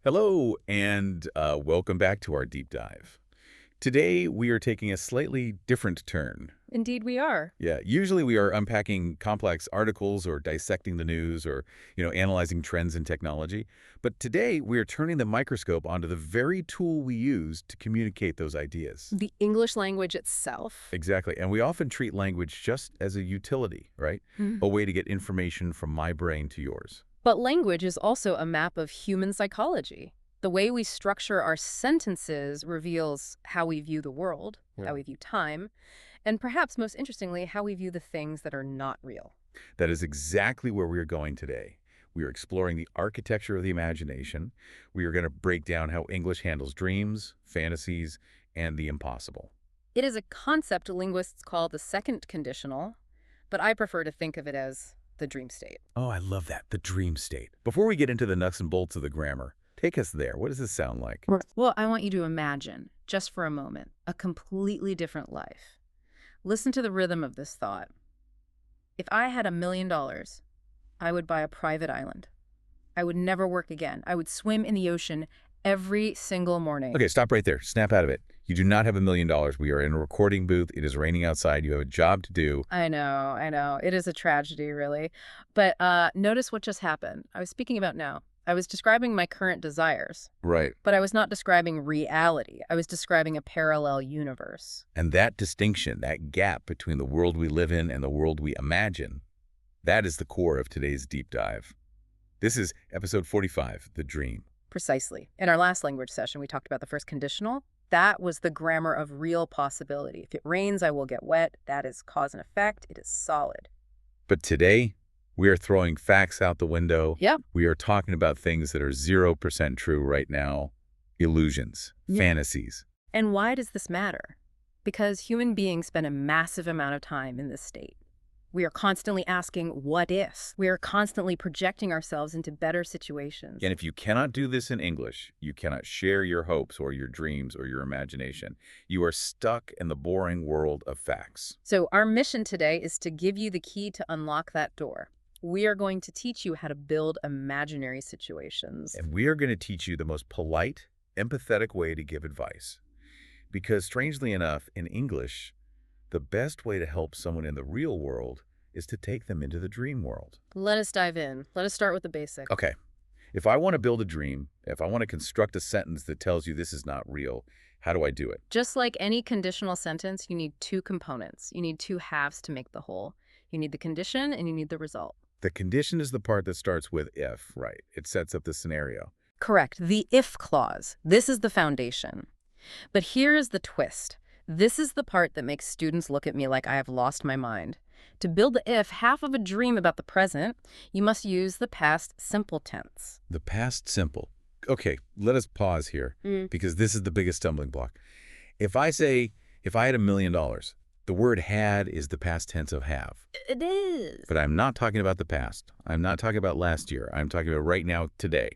Hello, and welcome back to our deep dive. Today, we are taking a slightly different turn. Indeed, we are. Yeah, usually we are unpacking complex articles or dissecting the news or, analyzing trends in technology. But today, we are turning the microscope onto the very tool we use to communicate those ideas. The English language itself. Exactly. And we often treat language just as a utility, right? Mhm. A way to get information from my brain to yours. But language is also a map of human psychology. The way we structure our sentences reveals how we view the world, how we view time, and perhaps most interestingly, how we view the things that are not real. That is exactly where we are going today. We are exploring the architecture of the imagination. We are going to break down how English handles dreams, fantasies, and the impossible. It is a concept linguists call the second conditional, but I prefer to think of it as the dream state. Oh, I love that, the dream state. Before we get into the nuts and bolts of the grammar, take us there. What does this sound like? Well, I want you to imagine, just for a moment, a completely different life. Listen to the rhythm of this thought. If I had $1 million, I would buy a private island. I would never work again. I would swim in the ocean every single morning. Okay, stop right there. Snap out of it. You do not have $1 million. We are in a recording booth. It is raining outside. You have a job to do. I know. It is a tragedy, really. But notice what just happened. I was speaking about now. I was describing my current desires, Right. but I was not describing reality. I was describing a parallel universe. And that distinction, that gap between the world we live in and the world we imagine, that is the core of today's deep dive. This is episode 45, The Dream. Precisely. In our last language session, we talked about the first conditional. That was the grammar of real possibility. If it rains, I will get wet. That is cause and effect. It is solid. But today, we are throwing facts out the window. Yep. We are talking about things that are 0% true right now. Illusions, fantasies. And why does this matter? Because human beings spend a massive amount of time in this state. We are constantly asking, what if? We are constantly projecting ourselves into better situations. And if you cannot do this in English, you cannot share your hopes or your dreams or your imagination. You are stuck in the boring world of facts. So our mission today is to give you the key to unlock that door. We are going to teach you how to build imaginary situations. And we are going to teach you the most polite, empathetic way to give advice. Because strangely enough, in English, the best way to help someone in the real world is to take them into the dream world. Let us dive in. Let us start with the basics. Okay, if I want to build a dream, if I want to construct a sentence that tells you this is not real, how do I do it? Just like any conditional sentence, you need two components. You need two halves to make the whole. You need the condition and you need the result. The condition is the part that starts with if, right? It sets up the scenario. Correct. The if clause. This is the foundation. But here is the twist. This is the part that makes students look at me like I have lost my mind. To build the if half of a dream about the present, you must use the past simple tense. The past simple. Okay, let us pause here because this is the biggest stumbling block. If I say, if I had $1 million, the word had is the past tense of have. It is. But I'm not talking about the past. I'm not talking about last year. I'm talking about right now, today.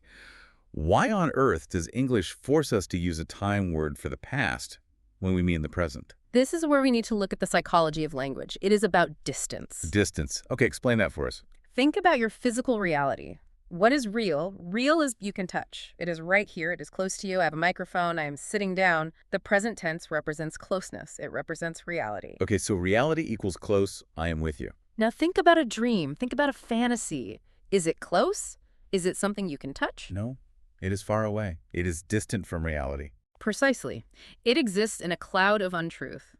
Why on earth does English force us to use a time word for the past when we mean the present? This is where we need to look at the psychology of language. It is about distance. Distance. Okay, explain that for us. Think about your physical reality. What is real? Real is you can touch. It is right here. It is close to you. I have a microphone. I am sitting down. The present tense represents closeness. It represents reality. Okay, so reality equals close. I am with you. Now think about a dream. Think about a fantasy. Is it close? Is it something you can touch? No, it is far away. It is distant from reality. Precisely. It exists in a cloud of untruth.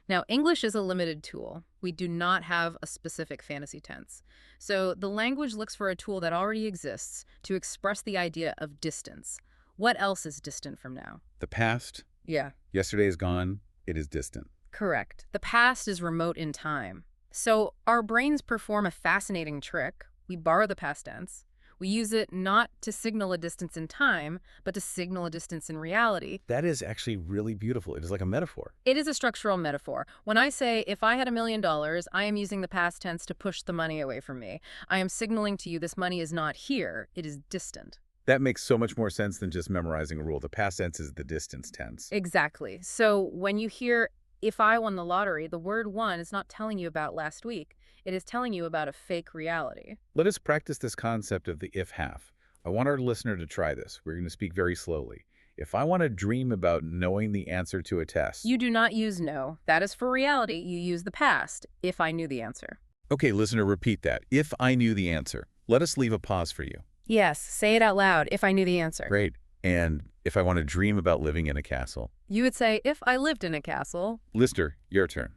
Now, English is a limited tool. We do not have a specific fantasy tense. So the language looks for a tool that already exists to express the idea of distance. What else is distant from now? The past, Yeah, yesterday is gone. It is distant. correct. The past is remote in time. So our brains perform a fascinating trick. We borrow the past tense. We use it not to signal a distance in time, but to signal a distance in reality. That is actually really beautiful. It is like a metaphor. It is a structural metaphor. When I say, if I had $1 million, I am using the past tense to push the money away from me. I am signaling to you this money is not here. It is distant. That makes so much more sense than just memorizing a rule. The past tense is the distance tense. Exactly. So when you hear, if I won the lottery, the word won is not telling you about last week. It is telling you about a fake reality. Let us practice this concept of the if half. I want our listener to try this. We're going to speak very slowly. If I want to dream about knowing the answer to a test. You do not use no. That is for reality. You use the past, if I knew the answer. Okay, listener, repeat that. If I knew the answer. Let us leave a pause for you. Yes, say it out loud, if I knew the answer. Great. And if I want to dream about living in a castle. You would say, if I lived in a castle. Listener, your turn.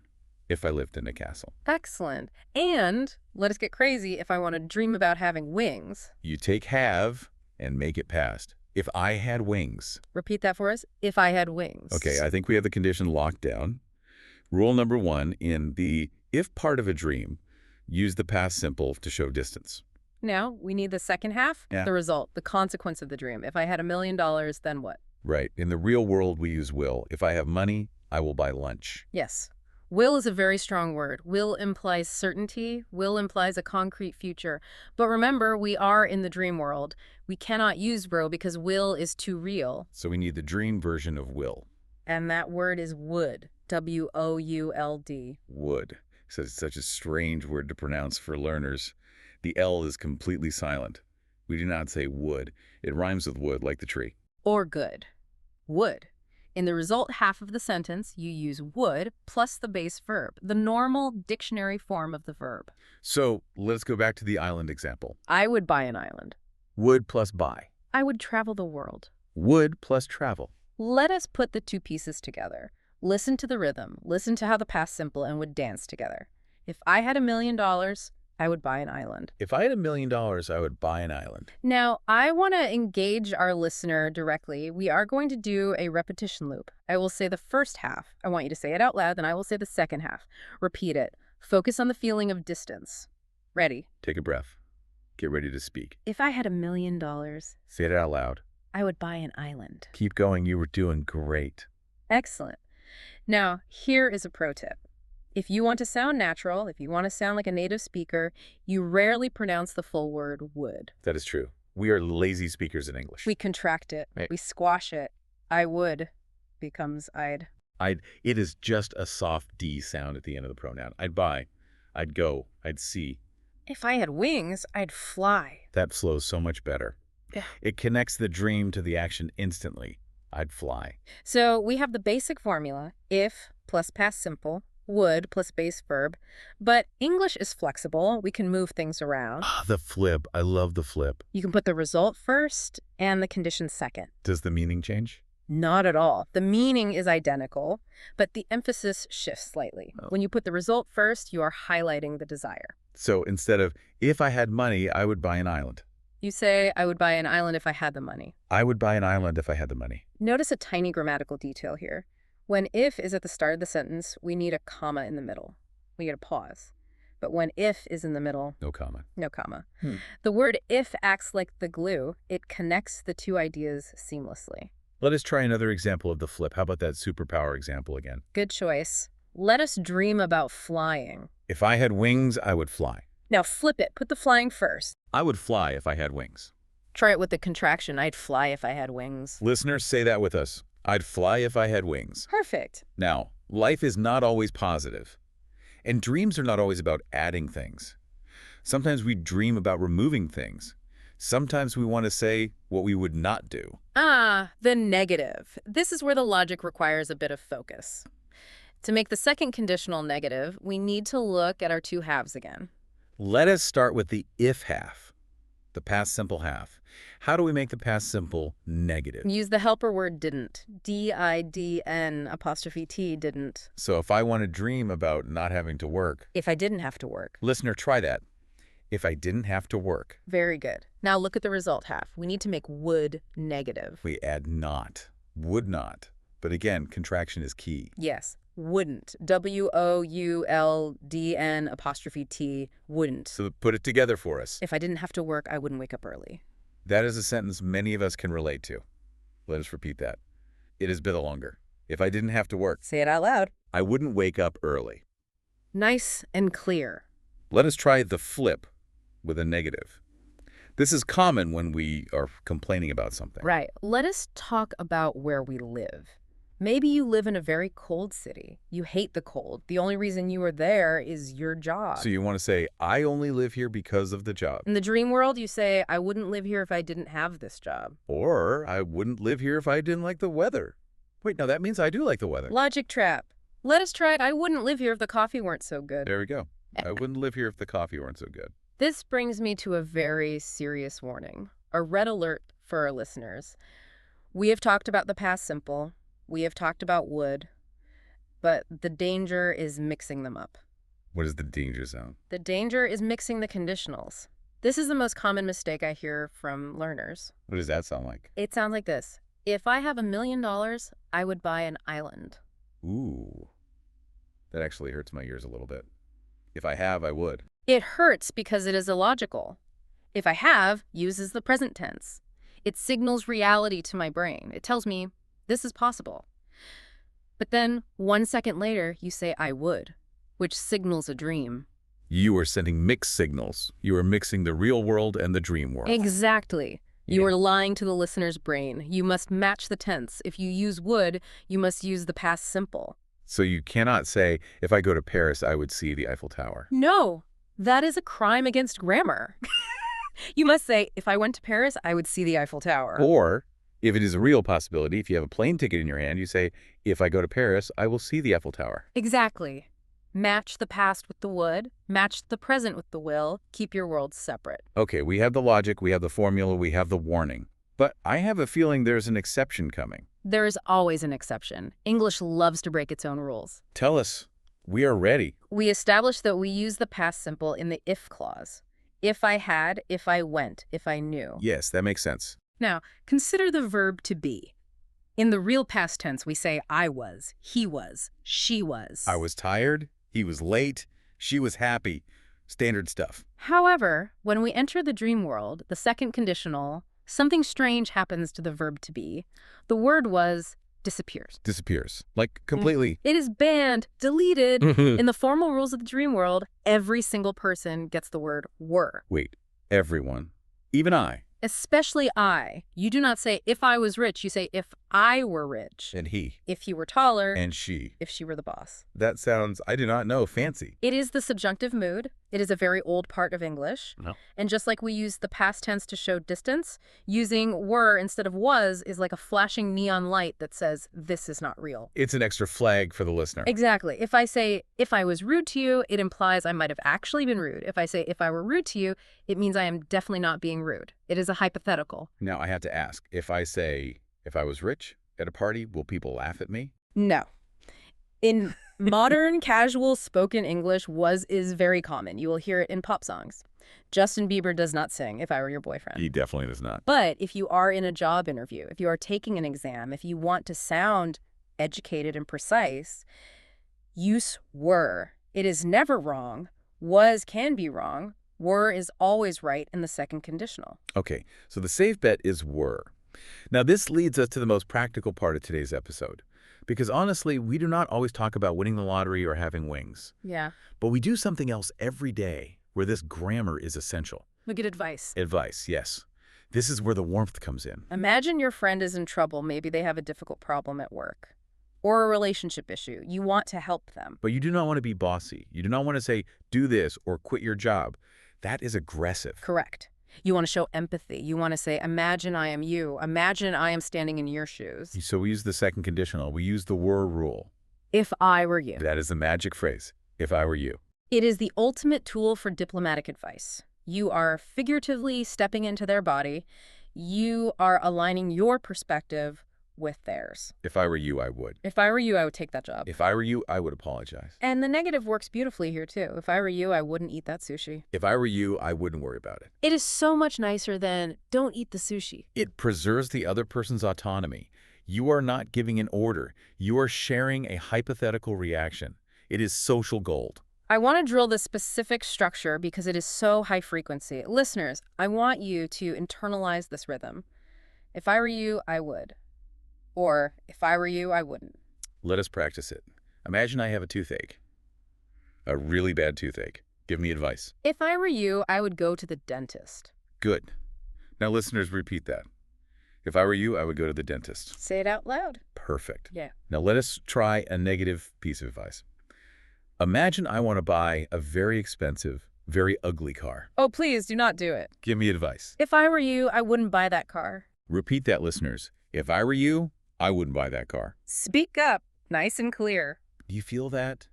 If I lived in a castle. Excellent. And let us get crazy if I want to dream about having wings. You take have and make it past. If I had wings. Repeat that for us. If I had wings. Okay, I think we have the condition locked down. Rule number 1, in the if part of a dream, use the past simple to show distance. Now, we need the second half, Yeah. the result, the consequence of the dream. If I had $1 million, then what? Right. In the real world, we use will. If I have money, I will buy lunch. Yes. Will is a very strong word. Will implies certainty. Will implies a concrete future. But remember, we are in the dream world. We cannot use will because will is too real. So we need the dream version of will. And that word is would. W-O-U-L-D. Would. So it's such a strange word to pronounce for learners. The L is completely silent. We do not say would. It rhymes with wood, like the tree. Or good. Would. In the result half of the sentence, you use would plus the base verb, the normal dictionary form of the verb. So let's go back to the island example. I would buy an island. Would plus buy. I would travel the world. Would plus travel. Let us put the two pieces together. Listen to the rhythm. Listen to how the past simple and would dance together. If I had $1 million, I would buy an island. If I had $1 million, I would buy an island. Now, I want to engage our listener directly. We are going to do a repetition loop. I will say the first half. I want you to say it out loud, then I will say the second half. Repeat it. Focus on the feeling of distance. Ready? Take a breath. Get ready to speak. If I had $1 million, Say it out loud. I would buy an island. Keep going. You were doing great. Excellent. Now, here is a pro tip. If you want to sound natural, if you want to sound like a native speaker, you rarely pronounce the full word would. That is true. We are lazy speakers in English. We contract it. Right. We squash it. I would becomes I'd. It is just a soft D sound at the end of the pronoun. I'd buy. I'd go. I'd see. If I had wings, I'd fly. That flows so much better. Yeah. It connects the dream to the action instantly. I'd fly. So we have the basic formula, if plus past simple, would plus base verb, but English is flexible. We can move things around. Ah, the flip. I love the flip. You can put the result first and the condition second. Does the meaning change? Not at all. The meaning is identical, but the emphasis shifts slightly. Oh. When you put the result first, you are highlighting the desire. So instead of, if I had money, I would buy an island. You say, I would buy an island if I had the money. I would buy an island if I had the money. Notice a tiny grammatical detail here. When if is at the start of the sentence, we need a comma in the middle. We get a pause. But when if is in the middle, No comma. no comma. The word if acts like the glue. It connects the two ideas seamlessly. Let us try another example of the flip. How about that superpower example again? Good choice. Let us dream about flying. If I had wings, I would fly. Now flip it. Put the flying first. I would fly if I had wings. Try it with the contraction. I'd fly if I had wings. Listeners, say that with us. I'd fly if I had wings. Perfect. Now, life is not always positive. And dreams are not always about adding things. Sometimes we dream about removing things. Sometimes we want to say what we would not do. The negative. This is where the logic requires a bit of focus. To make the second conditional negative, we need to look at our two halves again. Let us start with the if half, the past simple half. How do we make the past simple negative? Use the helper word didn't. D-I-D-N apostrophe T, didn't. So if I want to dream about not having to work, If I didn't have to work. listener, try that. If I didn't have to work, Very good. Now look at the result half. We need to make would negative. we add not, would not. But again, contraction is key. Yes, wouldn't. W-O-U-L-D-N apostrophe T, wouldn't. So put it together for us. If I didn't have to work, I wouldn't wake up early. That is a sentence many of us can relate to. Let us repeat that. It is a bit longer. If I didn't have to work, Say it out loud. I wouldn't wake up early. Nice and clear. Let us try the flip with a negative. This is common when we are complaining about something. Right. Let us talk about where we live. Maybe you live in a very cold city. You hate the cold. The only reason you are there is your job. So you want to say, I only live here because of the job. In the dream world, you say, I wouldn't live here if I didn't have this job. Or I wouldn't live here if I didn't like the weather. Wait, no, that means I do like the weather. Logic trap. Let us try it. I wouldn't live here if the coffee weren't so good. There we go. I wouldn't live here if the coffee weren't so good. This brings me to a very serious warning, a red alert for our listeners. We have talked about the past simple. We have talked about would. But the danger is mixing them up. What is the danger zone? The danger is mixing the conditionals. This is the most common mistake I hear from learners. What does that sound like? It sounds like this. If I have $1 million, I would buy an island. Ooh. That actually hurts my ears a little bit. If I have, I would. It hurts because it is illogical. If I have uses the present tense. It signals reality to my brain. It tells me this is possible. But then 1 second later, you say I would, which signals a dream. You are sending mixed signals. You are mixing the real world and the dream world. Exactly. Yeah. You are lying to the listener's brain. You must match the tense. If you use would, you must use the past simple. So you cannot say, if I go to Paris, I would see the Eiffel Tower. No, that is a crime against grammar. You must say, if I went to Paris, I would see the Eiffel Tower. Or, if it is a real possibility, if you have a plane ticket in your hand, you say, if I go to Paris, I will see the Eiffel Tower. Exactly. Match the past with the would, match the present with the will, keep your worlds separate. Okay, we have the logic, we have the formula, we have the warning. But I have a feeling there's an exception coming. There is always an exception. English loves to break its own rules. Tell us. We are ready. We established that we use the past simple in the if clause. If I had, if I went, if I knew. Yes, that makes sense. Now, consider the verb to be. In the real past tense, we say I was, he was, she was. I was tired, he was late, she was happy. Standard stuff. However, when we enter the dream world, the second conditional, something strange happens to the verb to be. The word was disappears. Disappears. Like, completely. It is banned, deleted. In the formal rules of the dream world, every single person gets the word were. Wait, everyone. Even I. Especially I. You do not say, if I was rich. You say, if I were rich. And he. If he were taller. And she. If she were the boss. That sounds, I do not know, fancy. It is the subjunctive mood. It is a very old part of English. No. And just like we use the past tense to show distance, using were instead of was is like a flashing neon light that says, this is not real. It's an extra flag for the listener. Exactly. If I say, if I was rude to you, it implies I might have actually been rude. If I say, if I were rude to you, it means I am definitely not being rude. It is a hypothetical. Now, I have to ask, if I say, if I was rich at a party, will people laugh at me? No. In modern, casual spoken English, was is very common. You will hear it in pop songs. Justin Bieber does not sing, if I were your boyfriend. He definitely does not. But if you are in a job interview, if you are taking an exam, if you want to sound educated and precise, use were. It is never wrong. Was can be wrong. Were is always right in the second conditional. Okay, so the safe bet is were. Now, this leads us to the most practical part of today's episode. Because honestly, we do not always talk about winning the lottery or having wings. Yeah. But we do something else every day where this grammar is essential. Look at advice. Advice, yes. This is where the warmth comes in. Imagine your friend is in trouble. Maybe they have a difficult problem at work or a relationship issue. You want to help them. But you do not want to be bossy. You do not want to say, do this or quit your job. That is aggressive. Correct. You want to show empathy. You want to say, imagine I am you. Imagine I am standing in your shoes. So we use the second conditional. We use the were rule. If I were you. That is the magic phrase. If I were you. It is the ultimate tool for diplomatic advice. You are figuratively stepping into their body. You are aligning your perspective with theirs. If I were you, I would. If I were you, I would take that job. If I were you, I would apologize. And the negative works beautifully here, too. If I were you, I wouldn't eat that sushi. If I were you, I wouldn't worry about it. It is so much nicer than don't eat the sushi. It preserves the other person's autonomy. You are not giving an order. You are sharing a hypothetical reaction. It is social gold. I want to drill this specific structure because it is so high frequency. Listeners, I want you to internalize this rhythm. If I were you, I would. Or, if I were you, I wouldn't. Let us practice it. Imagine I have a toothache. A really bad toothache. Give me advice. If I were you, I would go to the dentist. Good. Now listeners, repeat that. If I were you, I would go to the dentist. Say it out loud. Perfect. Yeah. Now let us try a negative piece of advice. Imagine I want to buy a very expensive, very ugly car. Oh, please do not do it. Give me advice. If I were you, I wouldn't buy that car. Repeat that, listeners. If I were you, I wouldn't buy that car. Speak up, nice and clear. Do you feel that?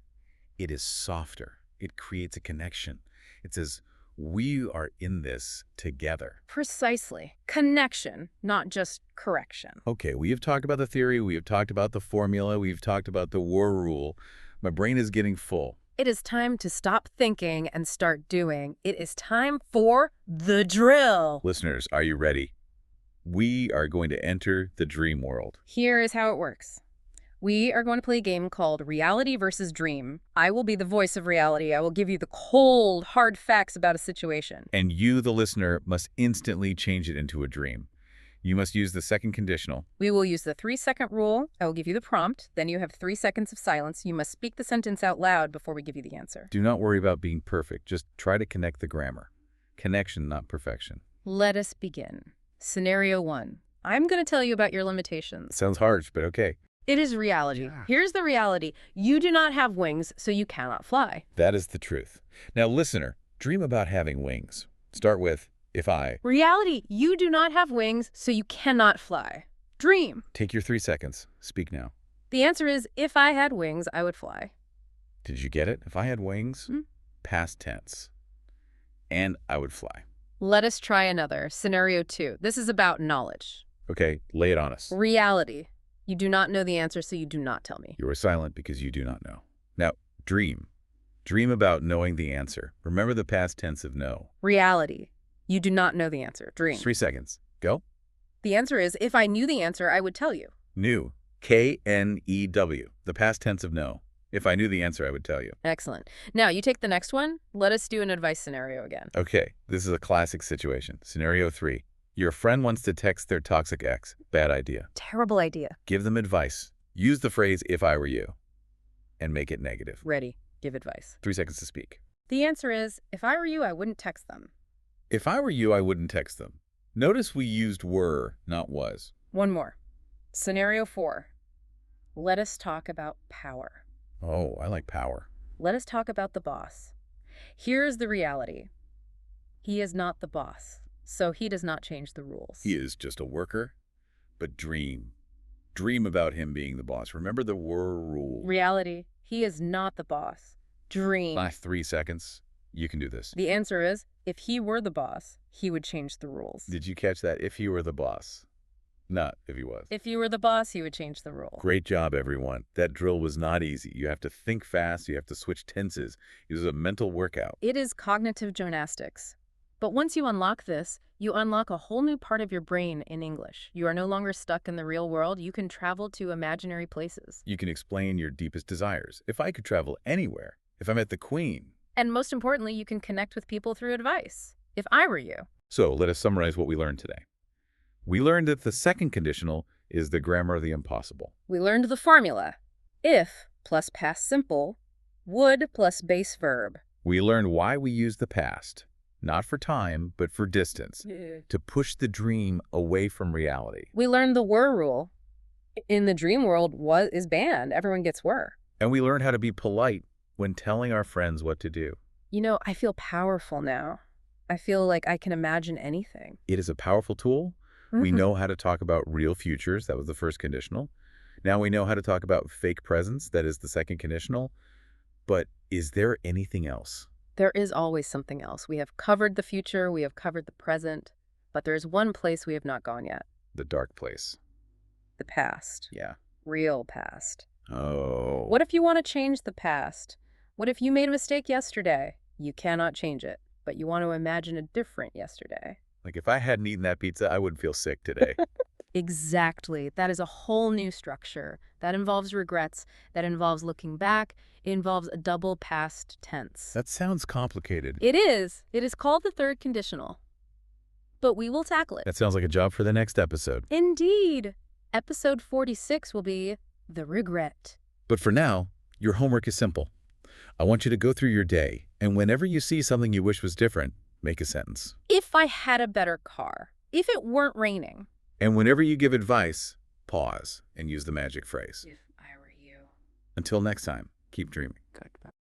It is softer. It creates a connection. It says, we are in this together. Precisely. Connection, not just correction. Okay, we have talked about the theory, we have talked about the formula, we've talked about the war rule. My brain is getting full. It is time to stop thinking and start doing. It is time for the drill. Listeners, are you ready? We are going to enter the dream world. Here is how it works. We are going to play a game called Reality versus Dream. I will be the voice of reality. I will give you the cold, hard facts about a situation. And you, the listener, must instantly change it into a dream. You must use the second conditional. We will use the 3-second rule. I will give you the prompt. Then you have 3 seconds of silence. You must speak the sentence out loud before we give you the answer. Do not worry about being perfect. Just try to connect the grammar. Connection, not perfection. Let us begin. Scenario 1. I'm going to tell you about your limitations. Sounds harsh, but okay. It is reality. Yeah. Here's the reality. You do not have wings, so you cannot fly. That is the truth. Now, listener, dream about having wings. Start with, if I. Reality. You do not have wings, so you cannot fly. Dream. Take your 3 seconds. Speak now. The answer is, if I had wings, I would fly. Did you get it? If I had wings, Hmm? past tense. And I would fly. Let us try another. Scenario 2. This is about knowledge. Okay, lay it on us. Reality. You do not know the answer, so you do not tell me. You are silent because you do not know. Now, dream. Dream about knowing the answer. Remember the past tense of know. Reality. You do not know the answer. Dream. 3 seconds. Go. The answer is, if I knew the answer, I would tell you. Knew. K-N-E-W. The past tense of know. If I knew the answer, I would tell you. Excellent. Now, you take the next one. Let us do an advice scenario again. Okay, this is a classic situation. Scenario 3. Your friend wants to text their toxic ex. Bad idea. Terrible idea. Give them advice. Use the phrase, if I were you, and make it negative. Ready. Give advice. 3 seconds to speak. The answer is, if I were you, I wouldn't text them. If I were you, I wouldn't text them. Notice we used were, not was. One more. Scenario 4. Let us talk about power. Oh, I like power. Let us talk about the boss. Here's the reality. He is not the boss, so he does not change the rules. He is just a worker, but dream. Dream about him being the boss. Remember the were rule. Reality. He is not the boss. Dream. Last 3 seconds. You can do this. The answer is, if he were the boss, he would change the rules. Did you catch that? If he were the boss. Not if he was. If he were the boss, he would change the rule. Great job, everyone. That drill was not easy. You have to think fast. You have to switch tenses. It was a mental workout. It is cognitive gymnastics. But once you unlock this, you unlock a whole new part of your brain in English. You are no longer stuck in the real world. You can travel to imaginary places. You can explain your deepest desires. If I could travel anywhere, if I met the Queen. And most importantly, you can connect with people through advice. If I were you. So let us summarize what we learned today. We learned that the second conditional is the grammar of the impossible. We learned the formula. If plus past simple, would plus base verb. We learned why we use the past, not for time, but for distance, to push the dream away from reality. We learned the were rule. In the dream world, was is banned. Everyone gets were. And we learned how to be polite when telling our friends what to do. You know, I feel powerful now. I feel like I can imagine anything. It is a powerful tool. We know how to talk about real futures. That was the first conditional. Now we know how to talk about fake presents. That is the second conditional. But is there anything else? There is always something else. We have covered the future. We have covered the present. But there is one place we have not gone yet. The dark place. The past. Yeah. Real past. Oh. What if you want to change the past? What if you made a mistake yesterday? You cannot change it, but you want to imagine a different yesterday. Like if I hadn't eaten that pizza, I wouldn't feel sick today. Exactly. That is a whole new structure. That involves regrets. That involves looking back. It involves a double past tense. That sounds complicated. It is. It is called the third conditional. But we will tackle it. That sounds like a job for the next episode. Indeed. Episode 46 will be the regret. But for now, your homework is simple. I want you to go through your day, and whenever you see something you wish was different, make a sentence. If I had a better car. If it weren't raining. And whenever you give advice, pause and use the magic phrase. If I were you. Until next time, keep dreaming. Goodbye.